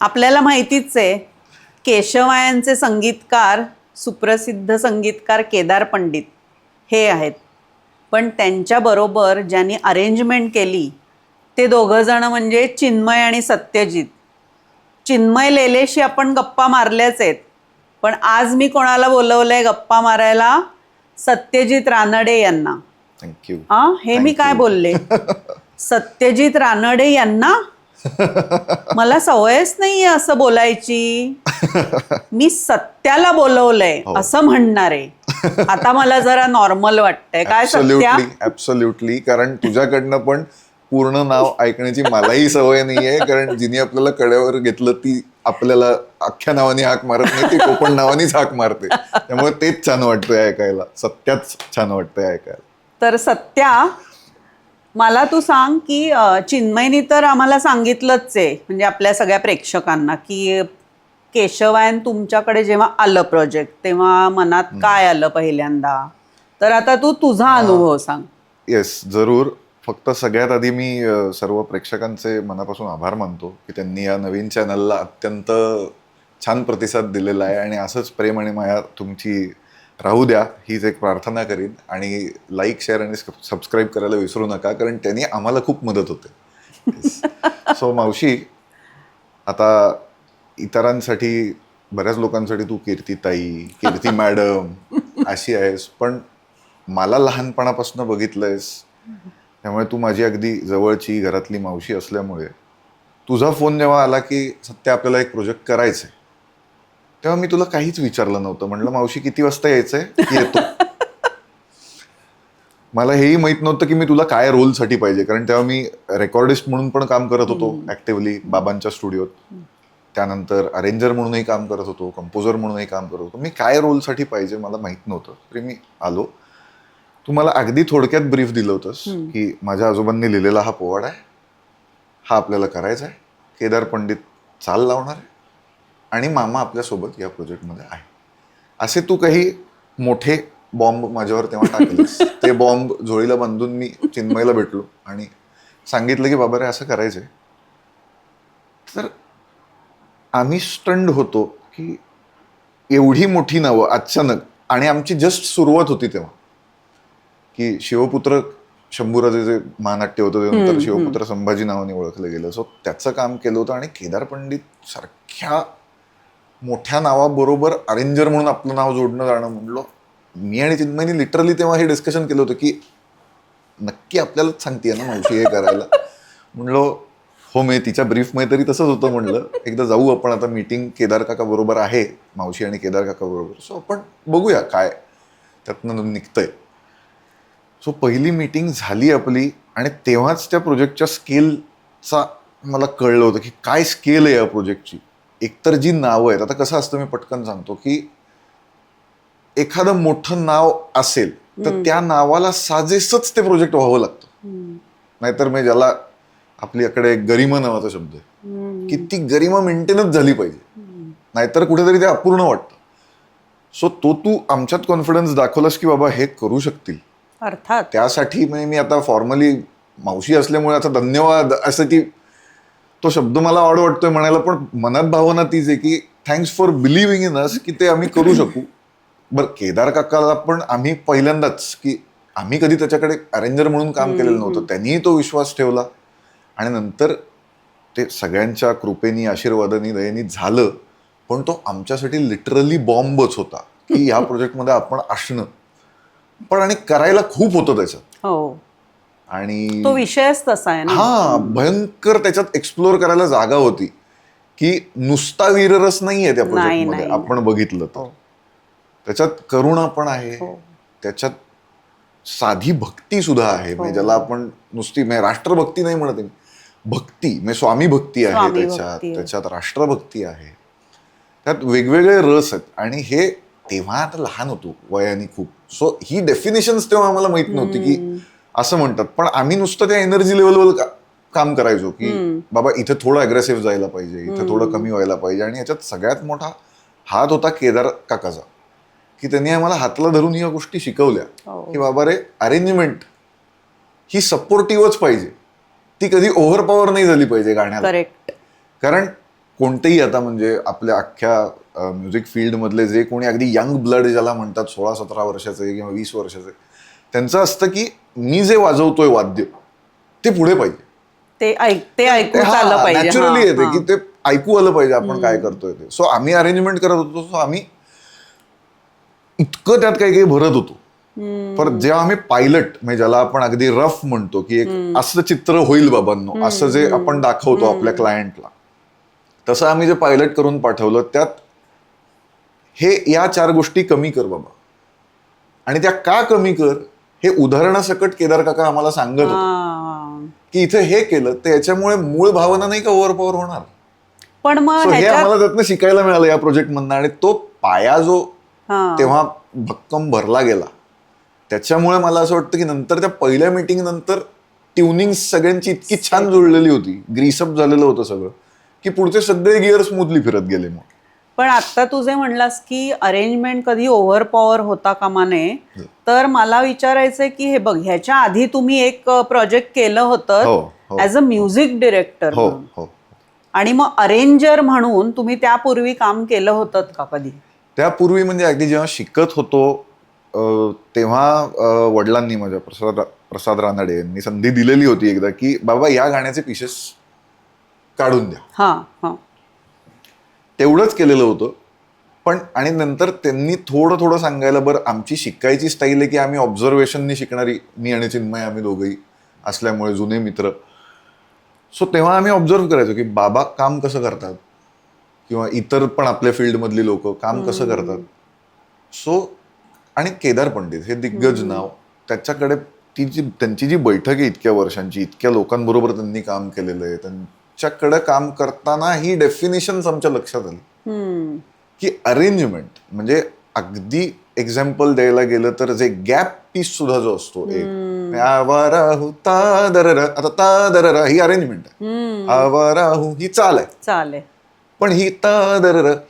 आपल्याला माहितीच आहे, केशवायांचे संगीतकार सुप्रसिद्ध संगीतकार केदार पंडित हे आहेत. पण त्यांच्याबरोबर ज्यांनी अरेंजमेंट केली ते दोघं जण म्हणजे चिन्मय आणि सत्यजित. चिन्मय लेलेशी आपण गप्पा मारल्याच आहेत, पण आज मी कोणाला बोलवलंय गप्पा मारायला? सत्यजित रानडे यांना. थँक्यू. हे मी काय बोलले? सत्यजित रानडे यांना. मला सवयच नाहीये असं बोलायची. मी सत्याला बोलवलंय असं म्हणणार आहे. आता मला जरा नॉर्मल वाटतंय. काय सत्या? ऍब्सोल्युटली. कारण तुझ्याकडनं पण पूर्ण नाव ऐकण्याची मलाही सवय नाहीये, कारण जिने आपल्याला कड्यावर घेतलं ती आपल्याला अख्ख्या नावाने हाक मारत नाही, ती कोकण नावानेच हाक मारते. त्यामुळे तेच छान वाटतंय ऐकायला, सत्याच छान वाटतंय ऐकायला. तर सत्या, मला तू सांग की चिन्मयनी तर आम्हाला सांगितलंच आहे, म्हणजे आपल्या सगळ्या प्रेक्षकांना, की केशवायन तुमच्याकडे जेव्हा आलं प्रोजेक्ट तेव्हा मनात काय आलं पहिल्यांदा. तर आता तू तुझा अनुभव सांग. येस, जरूर. फक्त सगळ्यात आधी मी सर्व प्रेक्षकांचे मनापासून आभार मानतो की त्यांनी या नवीन चॅनलला अत्यंत छान प्रतिसाद दिलेला आहे, आणि असंच प्रेम आणि माया तुमची राहू द्या हीच एक प्रार्थना करीन. आणि लाईक, शेअर आणि सबस्क्राईब करायला विसरू नका, कारण त्यांनी आम्हाला खूप मदत होते. सो मावशी, आता इतरांसाठी, बऱ्याच लोकांसाठी तू कीर्तीताई, कीर्ती मॅडम अशी आहेस, पण मला लहानपणापासून बघितलंयस, त्यामुळे तू माझी अगदी जवळची घरातली मावशी असल्यामुळे तुझा फोन जेव्हा आला की सत्य आपल्याला एक प्रोजेक्ट करायचा आहे, तेव्हा मी तुला काहीच विचारलं नव्हतं. म्हणलं मावशी किती वाजता यायचंय, येतो. मला हेही माहित नव्हतं की मी तुला काय रोलसाठी पाहिजे, कारण तेव्हा मी रेकॉर्डिस्ट म्हणून पण काम करत होतो ऍक्टिव्हली बाबांच्या स्टुडिओत. त्यानंतर अरेंजर म्हणूनही काम करत होतो, कंपोजर म्हणूनही काम करत होतो. मी काय रोलसाठी पाहिजे मला माहित नव्हतं, तरी मी आलो. तू मला अगदी थोडक्यात ब्रीफ दिलं होतंस की माझ्या आजोबांनी लिहिलेला हा पोवाडा आहे, हा आपल्याला करायचा आहे, केदार पंडित चाल लावणार आहे, आणि मामा आपल्यासोबत या प्रोजेक्टमध्ये आहे. असे तू काही मोठे बॉम्ब माझ्यावर तेव्हा टाकलेस. ते बॉम्ब झोळीला बांधून मी चिन्मयला भेटलो आणि सांगितलं की बाबा रे असं करायचंय. तर आम्ही स्टंड होतो की एवढी मोठी नावं अचानक, आणि आमची जस्ट सुरुवात होती तेव्हा, की शिवपुत्र शंभूराजेचे महानाट्य होतं, ते नंतर शिवपुत्र संभाजी नावाने ओळखलं गेलं. सो त्याचं काम केलं होतं, आणि केदार पंडित सारख्या मोठ्या नावाबरोबर अरेंजर म्हणून आपलं नाव जोडणं जाणं. म्हणलो मी आणि चिन्मयनी लिटरली तेव्हा हे डिस्कशन केलं होतं की नक्की आपल्यालाच सांगतेय ना मावशी हे करायला. म्हणलो हो, मी तिच्या ब्रीफमध्ये तरी तसंच होतं. म्हणलं एकदा जाऊ आपण, आता मीटिंग केदार काका बरोबर आहे, मावशी आणि केदार काका बरोबर, सो आपण बघूया काय त्यातनं निघतंय. सो पहिली मीटिंग झाली आपली, आणि तेव्हाच त्या प्रोजेक्टच्या स्केलचा मला कळलं होतं की काय स्केल आहे या प्रोजेक्टची. एकतर जी नावं आहेत, आता कसं असतं मी पटकन सांगतो की एखादं मोठं नाव असेल तर त्या नावाला साजेसच ते प्रोजेक्ट व्हावं लागतं. नाहीतर मी ज्याला आपल्याकडे गरिमा नावाचा शब्द आहे, की ती गरिमा मेंटेनच झाली पाहिजे, नाहीतर कुठेतरी ते अपूर्ण वाटतं. सो तू आमच्यात कॉन्फिडन्स दाखवलास की बाबा हे करू शकतील. अर्थात त्यासाठी मी आता फॉर्मली मावशी असल्यामुळे आता धन्यवाद असं की तो शब्द मला ऑड वाटतोय म्हणायला, पण मनात भावना तीच आहे की थँक्स फॉर बिलिव्हिंग इन अस की ते आम्ही करू शकू. बरं, केदार काकाला पण आम्ही पहिल्यांदाच, की आम्ही कधी त्याच्याकडे अरेंजर म्हणून काम केलेलं नव्हतं, त्यांनीही तो विश्वास ठेवला, आणि नंतर ते सगळ्यांच्या कृपेनी, आशीर्वादानी, दयेनी झालं. पण तो आमच्यासाठी लिटरली बॉम्बच होता की ह्या प्रोजेक्टमध्ये आपण असणं, पण आणि करायला खूप होतं त्याच्यात. हो, आणि तो विषयच तसा आहे ना. हा, भयंकर त्याच्यात एक्सप्लोर करायला जागा होती, की नुसता वीररस नाहीये त्या प्रोजेक्टमध्ये. आपण बघितलं तर त्याच्यात करुणा पण आहे, त्याच्यात साधी भक्ती सुद्धा आहे, म्हणजे ज्याला आपण नुसती राष्ट्रभक्ती नाही म्हणत, भक्ती म्हणजे स्वामी भक्ती आहे त्याच्यात राष्ट्रभक्ती आहे, त्यात वेगवेगळे रस आहेत. आणि हे तेव्हा आता लहान होतो वयाने खूप, सो ही डेफिनेशन्स तेव्हा आम्हाला माहित नव्हती की असं म्हणतात. पण आम्ही नुसतं त्या एनर्जी लेवलवर काम करायचो की बाबा इथे थोडं अग्रेसिव्ह जायला पाहिजे, इथे थोडं कमी व्हायला पाहिजे. आणि याच्यात सगळ्यात मोठा हात होता केदार काकाचा, की त्यांनी आम्हाला हातला धरून या गोष्टी शिकवल्या की बाबा रे, अरेंजमेंट ही सपोर्टिव्हच पाहिजे, ती कधी ओव्हरपॉवर नाही झाली पाहिजे गाण्याला. करेक्ट. कारण कोणतेही आता म्हणजे आपल्या अख्ख्या म्युझिक फील्डमधले जे कोणी अगदी यंग ब्लड ज्याला म्हणतात 16-17 वर्षाचे किंवा 20 वर्षाचे, त्यांचं असतं की मी जे वाजवतोय वाद्य ते पुढे पाहिजे, ते ऐकूच आलं पाहिजे. नॅचरली येते की ते ऐकू आलं पाहिजे आपण काय करतोय ते. सो आम्ही अरेंजमेंट करत होतो, सो आम्ही इतकं त्यात काही काही भरत होतो. पर जेव्हा आम्ही पायलट म्हणजे ज्याला आपण अगदी रफ म्हणतो की एक असं चित्र होईल बाबांनो, असं जे आपण दाखवतो आपल्या क्लायंटला, तसं आम्ही जे पायलट करून पाठवलं त्यात हे या 4 गोष्टी कमी कर बाबा, आणि त्या का कमी कर हे उदाहरणासकट केदार काका आम्हाला सांगत होते की इथे हे केलं तर याच्यामुळे मूळ भावना नाही का ओव्हरपॉवर होणार. पण मग हे आम्हाला त्यातनं शिकायला मिळालं या प्रोजेक्ट मधनं, आणि तो पाया जो तेव्हा भक्कम भरला गेला त्याच्यामुळे मला असं वाटतं की नंतर त्या पहिल्या मीटिंग नंतर ट्युनिंग सगळ्यांची इतकी छान जुळलेली होती, ग्रीसअप झालेलं होतं सगळं, की पुढचे सगळे गिअर स्मूथली फिरत गेले. मग पण आता तू जे म्हणलास की अरेंजमेंट कधी ओव्हर पॉवर होता कामा नये, तर मला विचारायचंय की हे बघ, ह्याच्या आधी तुम्ही एक प्रोजेक्ट केलं होतं ऍज अ म्युझिक डिरेक्टर, आणि मग अरेंजर म्हणून तुम्ही त्यापूर्वी काम केलं होतं का कधी? त्यापूर्वी म्हणजे अगदी जेव्हा शिकत होतो तेव्हा वडिलांनी माझ्या प्रसाद रानडे यांनी संधी दिलेली होती एकदा की बाबा या गाण्याचे पीसेस काढून द्या. तेवढंच केलेलं होतं. पण आणि नंतर त्यांनी थोडं सांगायला, बरं आमची शिकायची स्टाईल आहे की आम्ही ऑब्झर्वेशननी शिकणारी, मी आणि चिन्मय आम्ही दोघंही असल्यामुळे जुने मित्र. सो तेव्हा आम्ही ऑब्झर्व करायचो की बाबा काम कसं करतात किंवा इतर पण आपल्या फील्डमधली लोक काम कसं करतात. सो आणि केदार पंडित हे दिग्गज नाव, त्याच्याकडे त्यांची जी बैठक आहे इतक्या वर्षांची, इतक्या लोकांबरोबर त्यांनी काम केलेलं आहे, त्यांच्याकडे काम करताना ही डेफिनेशन आमच्या लक्षात आली की अरेंजमेंट म्हणजे अगदी एक्झाम्पल द्यायला गेलं तर जे गॅप पीस सुद्धा जो असतो एक आता ही अरेंजमेंट आहे, आवाराहू ही चाल आहे, पण ही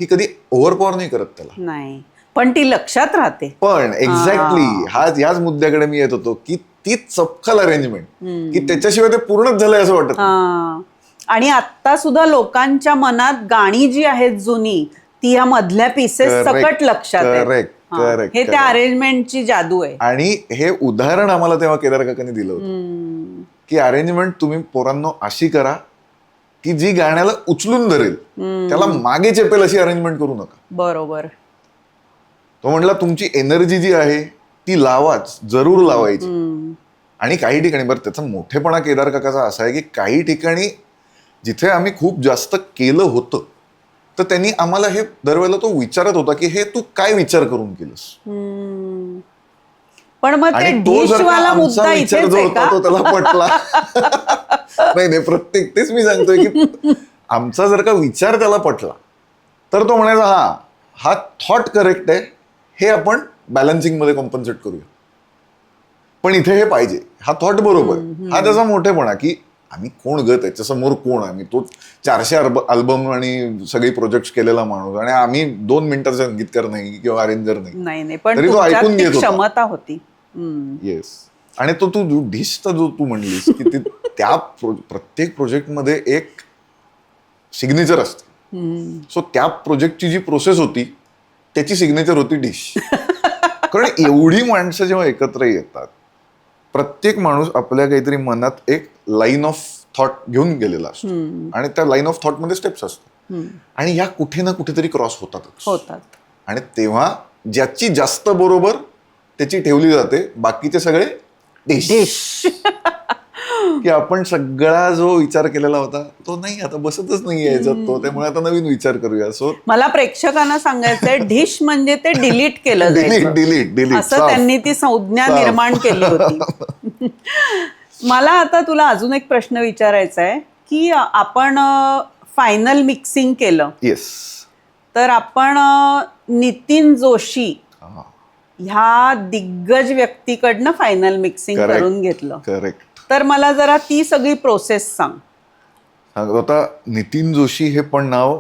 ही कधी ओव्हरपॉवर नाही करत त्याला, नाही, पण ती लक्षात राहते. पण एक्झॅक्टली याच मुद्द्याकडे मी येत होतो की ती चपखल अरेंजमेंट की त्याच्याशिवाय ते पूर्णच झालंय असं वाटत. आणि आता सुद्धा लोकांच्या मनात गाणी जी आहेत जुनी ती या मधल्या पीसेस सकट लक्षात आहेत. हे त्या अरेंजमेंटची जादू आहे. आणि हे उदाहरण आम्हाला तेव्हा केदार काकांनी दिलं होतं की अरेंजमेंट तुम्ही पोरांनो अशी करा की जी गाण्याला उचलून धरेल, त्याला मागे चेपेल अशी अरेंजमेंट करू नका. बरोबर. तो म्हणला तुमची एनर्जी जी आहे ती लावाच, जरूर लावायची. आणि काही ठिकाणी बरं त्याचा मोठेपणा केदार काकाचा असा आहे की काही ठिकाणी जिथे आम्ही खूप जास्त केलं होतं तर त्यांनी आम्हाला हे दरवेळेला तो विचारत होता की हे तू काय विचार करून केलंस. पण मग ते डिशवाला मुद्दा इथेच आहे का? तो त्याला पटला नाही प्रत्येक, तेच मी सांगतोय की आमचा जर का विचार त्याला पटला तर तो म्हणायचा हा थॉट करेक्ट आहे, हे आपण बॅलन्सिंग मध्ये कॉम्पन्सेट करूया, पण इथे हे पाहिजे, हा थॉट बरोबर. हा त्याचा मोठेपणा की आम्ही कोण ग त्याच्यासमोर कोण, आम्ही तो 400 अल्बम आणि सगळी प्रोजेक्ट केलेला माणूस, आणि आम्ही 2 मिनिटाचा संगीतकार नाही किंवा अरेंजर नाही, पण तो ऐकून घेत क्षमता होती. येस. आणि तो तू डिशचा जो तू म्हणलीस की त्या प्रत्येक प्रोजेक्टमध्ये एक सिग्नेचर असते. सो त्या प्रोजेक्टची जी प्रोसेस होती त्याची सिग्नेचर होती डिश. कारण एवढी माणसं जेव्हा एकत्र येतात, प्रत्येक माणूस आपल्या काहीतरी मनात एक लाईन ऑफ थॉट घेऊन गेलेला असतो आणि त्या लाईन ऑफ थॉट मध्ये स्टेप्स असतात आणि या कुठे ना कुठेतरी क्रॉस होतात. आणि तेव्हा ज्याची जास्त बरोबर त्याची ठेवली जाते, बाकीचे सगळे डिश. की आपण सगळा जो विचार केलेला होता तो नाही, आता बसतच नाही यायचा तो, त्यामुळे आता नवीन विचार करूया. सो मला प्रेक्षकांना सांगायचंय डिश म्हणजे ते डिलीट केलं जायचं, डिलीट असं त्यांनी ती संज्ञा निर्माण केली होती. मला आता तुला अजून एक प्रश्न विचारायचा आहे की आपण फायनल मिक्सिंग केलं. येस. तर आपण नितीन जोशी ह्या दिग्गज व्यक्तीकडनं फायनल मिक्सिंग करून घेतलं. करेक्ट. तर मला जरा ती सगळी प्रोसेस सांग. आता नितीन जोशी हे पण नाव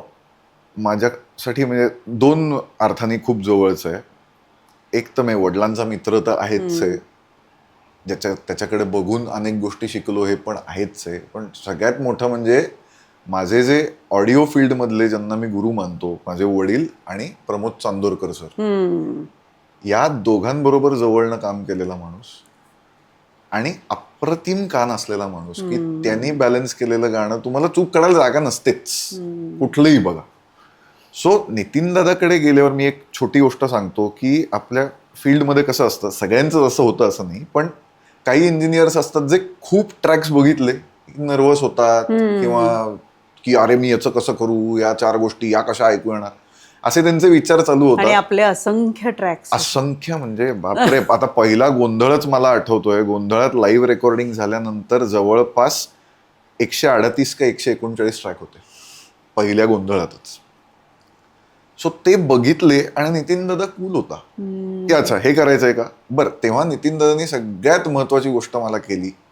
माझ्यासाठी म्हणजे 2 अर्थाने खूप जवळचं आहे. एक तर मी वडिलांचा मित्र तर आहेच आहे, त्याच्याकडे बघून अनेक गोष्टी शिकलो हे पण आहेच आहे, पण सगळ्यात मोठं म्हणजे माझे जे ऑडिओ फील्ड मधले ज्यांना मी गुरु मानतो, माझे वडील आणि प्रमोद चांदोरकर सर, या दोघांबरोबर जवळनं काम केलेला माणूस आणि अप्रतिम कान असलेला माणूस, की त्यांनी बॅलन्स केलेलं गाणं तुम्हाला चूक करायला जागा नसतेच कुठलंही बघा. सो नितीन दादाकडे गेल्यावर मी एक छोटी गोष्ट सांगतो, की आपल्या फील्डमध्ये कसं असतं, सगळ्यांचं जसं होतं असं नाही, पण काही इंजिनियर्स असतात जे खूप ट्रॅक्स बघितले नर्वस होतात, किंवा की अरे मी याचं कसं करू, या 4 गोष्टी या कशा ऐकू येणार, असे त्यांचे विचार चालू आणि होतात. आपले असंख्य ट्रॅक्स, असंख्य म्हणजे बापरे. आता पहिला गोंधळच मला आठवतोय, गोंधळात लाईव्ह रेकॉर्डिंग झाल्यानंतर जवळपास 138 का 139 ट्रॅक होते पहिल्या गोंधळातच. सो ते बघितले आणि नितीन दादा कूल होता, की अच्छा हे करायचंय का. बरं, तेव्हा नितीन दादानी सगळ्यात महत्वाची गोष्ट मला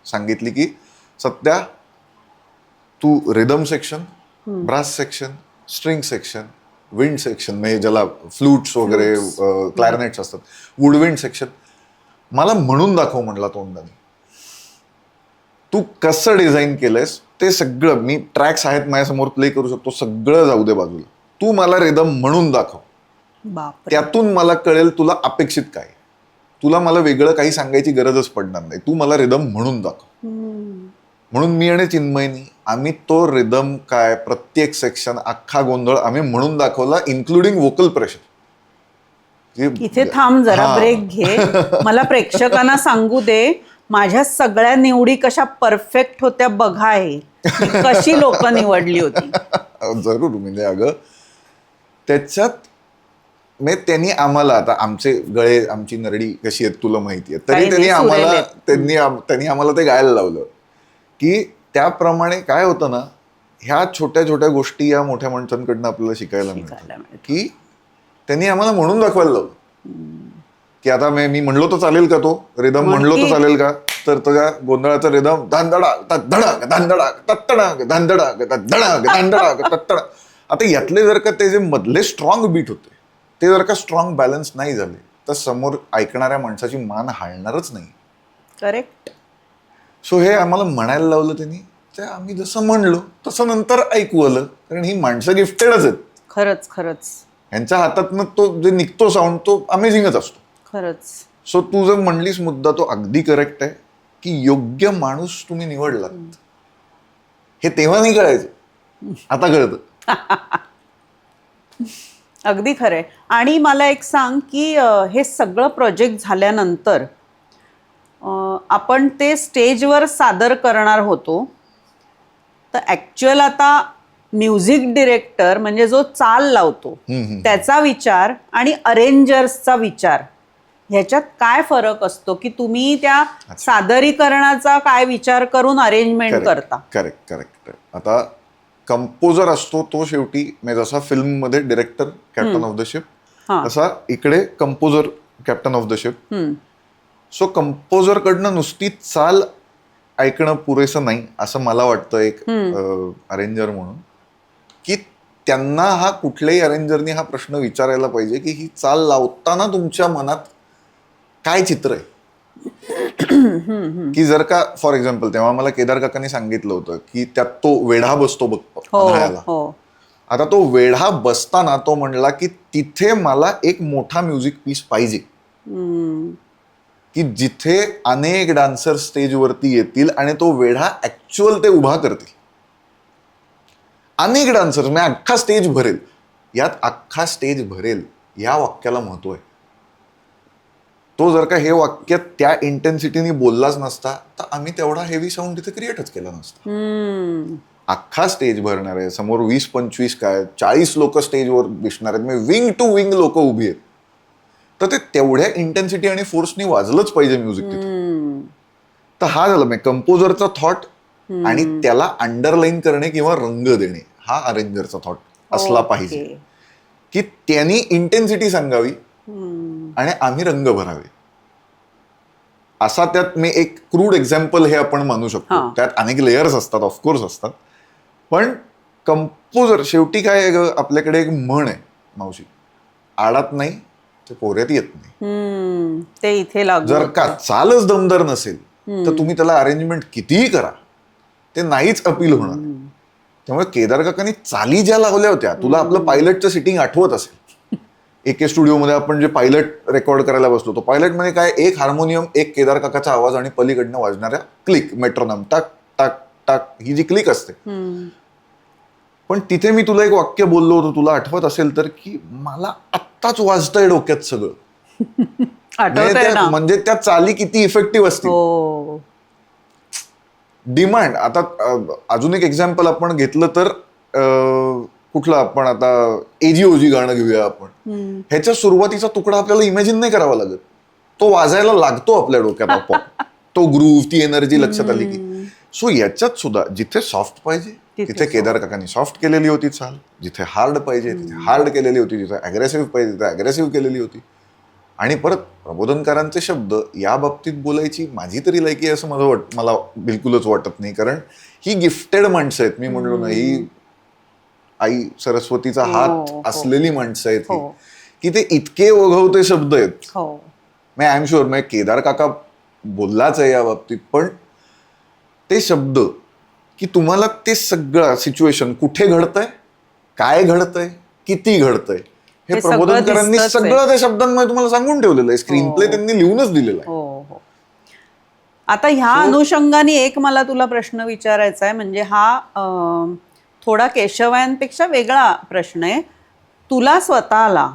सांगितली, की सध्या तू rhythm section, brass section, string section, wind section, म्हणजे ज्याला फ्लूट्स वगैरे क्लॅरिनेट्स असतात, वुडविंड सेक्शन, मला म्हणून दाखव म्हणला तोंडाने. तू कसं डिझाईन केलंयस ते सगळं, मी ट्रॅक्स आहेत माझ्यासमोर प्ले करू शकतो, सगळं जाऊ दे बाजूला, तू मला रिदम म्हणून दाखव. बापरे, त्यातून मला कळेल तुला अपेक्षित काय, तुला मला वेगळं काही सांगायची गरजच पडणार नाही, तू मला रिदम म्हणून दाखव. म्हणून मी आणि चिन्मयनी आम्ही तो रिदम काय, प्रत्येक सेक्शन, अख्खा गोंधळ आम्ही म्हणून दाखवला, इन्क्लुडिंग वोकल प्रेशर. इथे थांब जरा, ब्रेक घे. मला प्रेक्षकांना सांगू दे, माझ्या सगळ्या निवडी कशा परफेक्ट होत्या बघा, हे कशी लोक निवडली होती. जरूर, म्हणजे अगं त्याच्यात म्हणजे त्यांनी आम्हाला, आता आमचे गळे, आमची नरडी कशी आहेत तुला माहिती आहे, तरी त्यांनी आम्हाला ते गायला लावलं, की त्याप्रमाणे काय होतं ना, ह्या छोट्या छोट्या गोष्टी या मोठ्या माणसांकडनं आपल्याला शिकायला मिळतात, की त्यांनी आम्हाला म्हणून दाखवायला लावलं, की आता मी म्हणलो तर चालेल का, तो रिदम म्हणलो तर चालेल का, तर त्या गोंधळाचा रिदम धांदडा धडक धांदडा तत्तडक धांदडक धडक धांदडक तत्तडक. आता यातले जर का ते जे मधले स्ट्रॉंग बीट होते ते जर का स्ट्रॉंग बॅलन्स नाही झाले तर समोर ऐकणाऱ्या माणसाची मान हालणारच नाही. करेक्ट. सो हे आम्हाला म्हणायला लावलं त्यांनी, ते आम्ही जसं म्हणलो तसं नंतर ऐकू आलं, कारण ही माणसं गिफ्टेडच आहेत. खरंच खरंच, यांच्या हातातनं तो जे निघतो साऊंड तो अमेझिंगच असतो. खरंच. सो तू जर म्हणलीस मुद्दा तो अगदी करेक्ट आहे, की योग्य माणूस तुम्ही निवडलात. हे तेव्हा नाही कळायचं, आता कळतं. अगदी खरंय. आणि मला एक सांग, की हे सगळं प्रोजेक्ट झाल्यानंतर आपण ते स्टेजवर सादर करणार होतो, तर ॲक्च्युअल आता म्युझिक डिरेक्टर म्हणजे जो चाल लावतो त्याचा विचार आणि अरेंजर्सचा विचार ह्याच्यात काय फरक असतो, की तुम्ही त्या सादरीकरणाचा काय विचार करून अरेंजमेंट करता? Correct correct. आता कंपोजर असतो तो शेवटी, म्हणजे जसा फिल्म मध्ये director captain of the ship, तसा इकडे composer captain of the ship. So composer कडनं नुसती चाल ऐकणं पुरेसं नाही असं मला वाटतं एक अरेंजर म्हणून, की त्यांना हा कुठल्याही अरेंजरनी हा प्रश्न विचारायला पाहिजे, की ही चाल लावताना तुमच्या मनात काय चित्र आहे. की जर का फॉर एक्झाम्पल तेव्हा मला केदार काकांनी सांगितलं होतं, की त्यात तो वेढा बसतो बघ पन्हाळ्याला. आता तो वेढा बसताना तो म्हणला की तिथे मला एक मोठा म्युझिक पीस पाहिजे, की जिथे अनेक डान्सर स्टेजवरती येतील आणि तो वेढा ऍक्च्युअल ते उभा करतील. अनेक डान्सर्स म्हणजे अख्खा स्टेज भरेल. यात अख्खा स्टेज भरेल या वाक्याला महत्व आहे. तो जर का हे वाक्य त्या इंटेन्सिटीने बोललाच नसता तर आम्ही तेवढा हेवी साऊंड तिथे क्रिएटच केला नसता. अख्खा स्टेज भरणार आहे, समोर 20-25 काय 40 लोक स्टेजवर दिसणार आहेत, म्हणजे विंग टू विंग लोक उभी आहेत, तर ते तेवढ्या इंटेन्सिटी आणि फोर्सनी वाजलंच पाहिजे म्युझिक तिथे. तर हा झाला म्हणजे कंपोजरचा थॉट, आणि त्याला अंडरलाईन करणे किंवा रंग देणे हा अरेंजरचा थॉट असला पाहिजे, की त्यांनी इंटेन्सिटी सांगावी आणि आम्ही रंग भरावे. असा त्यात मी एक क्रूड एक्झाम्पल हे आपण मानू शकतो. त्यात अनेक लेयर्स असतात, ऑफकोर्स असतात, पण कंपोजर शेवटी काय, आपल्याकडे एक म्हण आहे मावशी, आडात नाही ते पोऱ्यात येत नाही. ते इथे लागू. जर का चालच दमदार नसेल तर तुम्ही त्याला अरेंजमेंट कितीही करा ते नाहीच अपील होणार. त्यामुळे केदार काकांनी चाली ज्या लावल्या होत्या, तुला आपलं पायलटचं सिटिंग आठवत असेल, एके स्टुडिओमध्ये आपण जे पायलट रेकॉर्ड करायला बसलो, तो पायलट मध्ये काय, एक हार्मोनियम, एक केदार काकाचा आवाज आणि पलीकडनं वाजणाऱ्या क्लिक, मेट्रोनॉम, टाक टाक टाक, ही जी क्लिक असते. पण तिथे मी तुला एक वाक्य बोललो होतो, तुला आठवत असेल तर, की मला आत्ताच वाजतंय डोक्यात सगळं. म्हणजे त्या चाली किती इफेक्टिव्ह असतील. डिमांड. आता अजून एक एक्झाम्पल आपण घेतलं तर कुठलं, आपण आता एजीओजी गाणं घेऊया आपण. ह्याच्या सुरुवातीचा तुकडा आपल्याला इमॅजिन नाही करावा लागत, तो वाजायला लागतो आपल्या डोक्यात आपोआप. तो ग्रूव्ह, ती एनर्जी लक्षात आली की. सो याच्यात सुद्धा जिथे सॉफ्ट पाहिजे तिथे केदार काकांनी सॉफ्ट केलेली होती चाल, जिथे हार्ड पाहिजे तिथे हार्ड केलेली होती, जिथे अग्रेसिव्ह पाहिजे तिथे अग्रेसिव्ह केलेली होती. आणि परत प्रबोधनकारांचे शब्द या बाबतीत बोलायची माझी तरी लायकी असं मला बिलकुलच वाटत नाही. कारण ही गिफ्टेड माणसं आहेत. मी म्हणलो ना, ही आई सरस्वतीचा हात असलेली माणसं आहेत की ते इतके ओघवते शब्द आहेत. मी आय एम शुअर मी केदार काका बोललाच आहे या बाबतीत, पण ते शब्द की तुम्हाला ते सगळं सिच्युएशन कुठे घडतंय, काय घडतंय, किती घडतंय, हे प्रबोधनकारांनी सगळं त्या शब्दांमध्ये तुम्हाला सांगून ठेवलेलं आहे. स्क्रीन प्ले त्यांनी लिहूनच दिलेला आहे. आता ह्या अनुषंगाने एक मला तुला प्रश्न विचारायचा आहे, म्हणजे हा थोडा केशवायांपेक्षा वेगळा प्रश्न आहे. तुला स्वतःला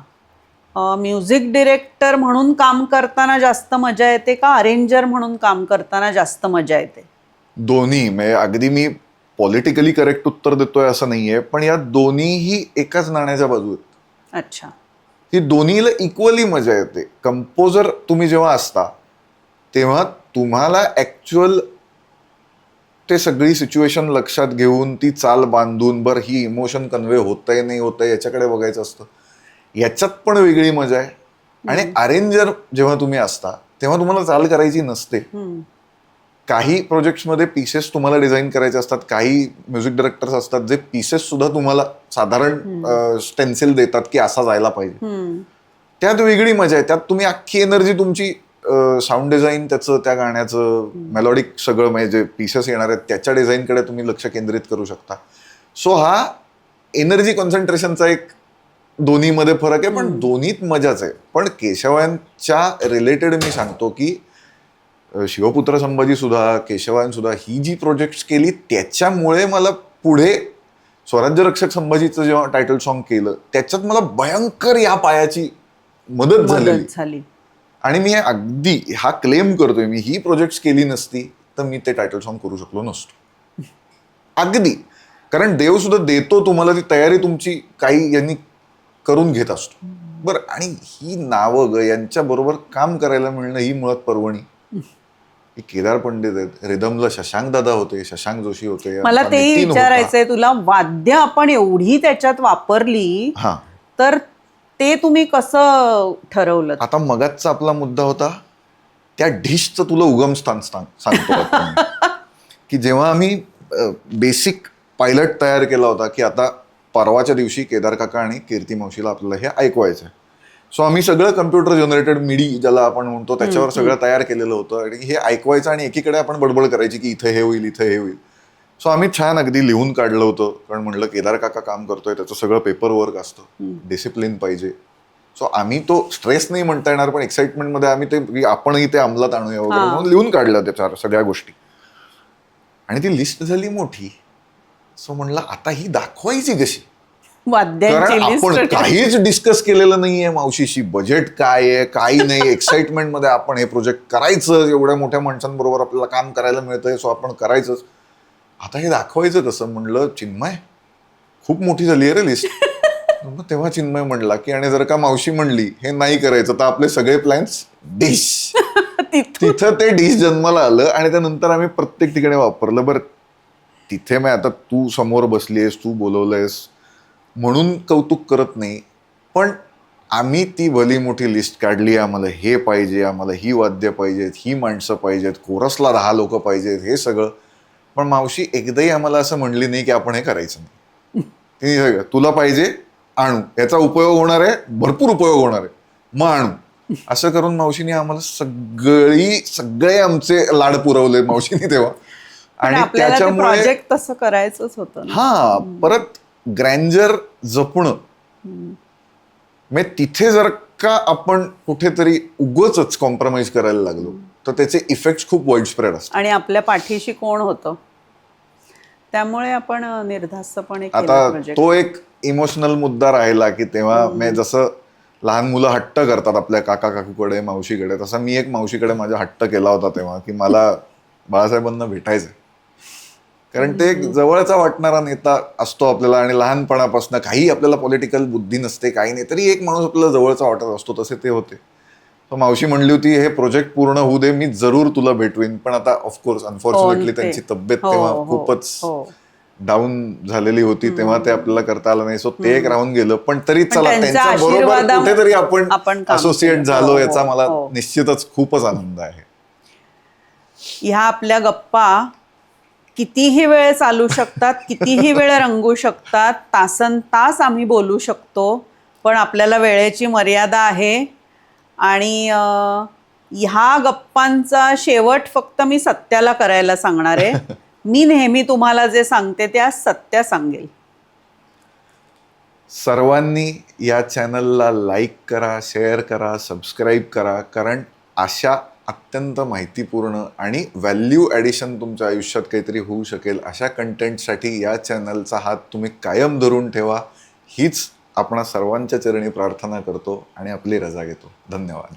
म्युझिक डिरेक्टर म्हणून काम करताना जास्त मजा येते का अरेंजर म्हणून काम करताना जास्त मजा येते? दोन्ही. म्हणजे अगदी मी पॉलिटिकली करेक्ट उत्तर देतोय असं नाहीये, पण या दोन्हीही एकाच नाण्याच्या बाजू आहेत. अच्छा. ही दोन्हीला इक्वली मजा येते. कंपोजर तुम्ही जेव्हा असता तेव्हा तुम्हाला ऍक्च्युअल ते सगळी सिच्युएशन लक्षात घेऊन ती चाल बांधून, बरं ही इमोशन कन्वे होतंय नाही होतंय याच्याकडे बघायचं असतं. याच्यात पण वेगळी मजा आहे. आणि अरेंजर जेव्हा तुम्ही असता तेव्हा तुम्हाला चाल करायची नसते. काही प्रोजेक्ट्समध्ये पीसेस तुम्हाला डिझाईन करायचे असतात, काही म्युझिक डायरेक्टर्स असतात जे पीसेस सुद्धा तुम्हाला साधारण स्टेन्सिल देतात की असा जायला पाहिजे. त्यात वेगळी मजा आहे. त्यात तुम्ही अख्खी एनर्जी तुमची साऊंड डिझाईन त्याचं, त्या गाण्याचं मेलोडिक सगळं, म्हणजे जे पीसेस येणार आहेत त्याच्या डिझाईनकडे तुम्ही लक्ष केंद्रित करू शकता. सो हा एनर्जी कॉन्सन्ट्रेशनचा एक दोन्हीमध्ये फरक आहे, पण दोन्हीत मजाच आहे. पण केशवांच्या रिलेटेड मी सांगतो की शिवपुत्र संभाजी सुद्धा, केशवान सुद्धा ही जी प्रोजेक्ट्स केली त्याच्यामुळे मला पुढे स्वराज्य रक्षक संभाजीचं जेव्हा टायटल सॉन्ग केलं त्याच्यात मला भयंकर या पायाची मदत झाली. आणि मी अगदी हा क्लेम करतोय, मी ही प्रोजेक्ट्स केली नसती तर मी ते टायटल सॉन्ग करू शकलो नसतो. अगदी. कारण देव सुद्धा देतो तुम्हाला, ती तयारी तुमची काही यांनी करून घेत असतो. बरं, आणि ही नावं यांच्या बरोबर काम करायला मिळणं ही मुळात पर्वणी. केदार पंडित आहेत, रिदमला शशांक दादा होते, शशांक जोशी होते. मला तेही विचारायचंय तुला, वाद्य आपण एवढी त्याच्यात वापरली तर ते तुम्ही कसं ठरवलं? आता मगाचा आपला मुद्दा होता त्या डिशचं तुला उगमस्थान सांगतो की जेव्हा आम्ही बेसिक पायलट तयार केला होता की आता परवाच्या दिवशी केदार काका आणि कीर्ती मावशीला आपल्याला हे ऐकवायचं आहे. सो आम्ही सगळं कम्प्युटर जनरेटेड मिडी ज्याला आपण म्हणतो त्याच्यावर सगळं तयार केलेलं होतं आणि हे ऐकवायचं आणि एकीकडे आपण बडबड करायची की इथे हे होईल, इथे हे होईल. सो आम्ही छान अगदी लिहून काढलं होतं, कारण म्हणलं केदार काका काम करतोय त्याचं सगळं पेपर वर्क असतं, डिसिप्लिन पाहिजे. सो आम्ही तो स्ट्रेस नाही म्हणता येणार, पण एक्साइटमेंटमध्ये आम्ही ते आपणही ते अंमलात आणूया वगैरे म्हणून लिहून काढलं त्याच्या सगळ्या गोष्टी. आणि ती लिस्ट झाली मोठी. सो म्हणलं आता ही दाखवायची कशी? कारण आपण काहीच डिस्कस केलेलं नाहीये मावशीशी, बजेट काय आहे काही नाही. एक्साइटमेंट मध्ये आपण हे प्रोजेक्ट करायचं, एवढ्या मोठ्या माणसांबरोबर आपल्याला काम करायला मिळतंय, सो आपण करायचंच. आता हे दाखवायचं कसं? म्हणलं चिन्मय खूप मोठी झाली आहे रे लिस्ट. तेव्हा चिन्मय म्हणला की आणि जर का मावशी म्हणली हे नाही करायचं तर आपले सगळे प्लॅन्स डिश. तिथं ते डिश जन्माला आलं आणि त्यानंतर आम्ही प्रत्येक ठिकाणी वापरलं. बरं, तिथे मी आता तू समोर बसलीयस, तू बोलवलंयस म्हणून कौतुक करत नाही, पण आम्ही ती भली मोठी लिस्ट काढली. आम्हाला हे पाहिजे, आम्हाला ही वाद्य पाहिजेत, ही माणसं पाहिजेत, कोरसला 10 लोक पाहिजेत, हे सगळं. पण मावशी एकदाही आम्हाला असं म्हणली नाही की आपण हे करायचं नाही. तिने सगळं तुला पाहिजे आणू, याचा उपयोग होणार आहे, भरपूर उपयोग होणार आहे, मग आणू. असं करून मावशीने आम्हाला सगळे आमचे लाड पुरवले मावशीने तेव्हा. आणि आपल्याला ते प्रोजेक्ट तसं करायचंच होतं ना. हा परत ग्रँजर जपणं म्हणजे तिथे जर का आपण कुठेतरी उगच कॉम्प्रोमाइज करायला लागलो तर त्याचे इफेक्ट खूप वाईड स्प्रेड असतात. आणि आपल्या पाठीशी कोण होतं त्यामुळे आपण निर्धास्तपणे केलं आता प्रोजेक्ट. तो एक इमोशनल मुद्दा राहिला की तेव्हा मी जसं लहान मुलं हट्ट करतात आपल्या काका काकूकडे मावशीकडे, तसा मी एक मावशीकडे माझा हट्ट केला होता तेव्हा की मला बाळासाहेबांना भेटायचंय. कारण ते एक जवळचा वाटणारा नेता असतो आपल्याला आणि लहानपणापासून काही आपल्याला पॉलिटिकल बुद्धी नसते काही नाही तरी एक माणूस आपल्याला जवळचा वाटत असतो, तसे ते होते. तर मावशी म्हणली होती हे प्रोजेक्ट पूर्ण होऊ दे, मी जरूर तुला भेटवीन. पण आता ऑफकोर्स अनफॉर्च्युनेटली त्यांची तब्येत तेव्हा खूपच डाऊन झालेली होती, तेव्हा ते आपल्याला करता आलं नाही. सो ते एक राहून गेलं. पण तरी चला त्यांच्या बरोबर कुठेतरी आपण असोसिएट झालो याचा मला निश्चितच खूपच आनंद आहे. ह्या आपल्या गप्पा कितीही वेळ चालू शकतात, कितीही वेळ रंगू शकतात, तासन तास आम्ही बोलू शकतो, पण आपल्याला वेळेची मर्यादा आहे. आणि ह्या गप्पांचा शेवट फक्त मी सत्याला करायला सांगणार आहे. मी नेहमी तुम्हाला जे सांगते ते आज सत्य सांगेल. सर्वांनी या चॅनलला लाईक करा, शेअर करा, सबस्क्राईब करा, कारण अशा अत्यंत माहितीपूर्ण आणि व्हॅल्यू ॲडिशन तुमच्या आयुष्यात काहीतरी होऊ शकेल अशा कंटेंटसाठी या चॅनलचा हात तुम्ही कायम धरून ठेवा, हीच आपणा सर्वांच्या चरणी प्रार्थना करतो आणि आपली रजा घेतो. धन्यवाद.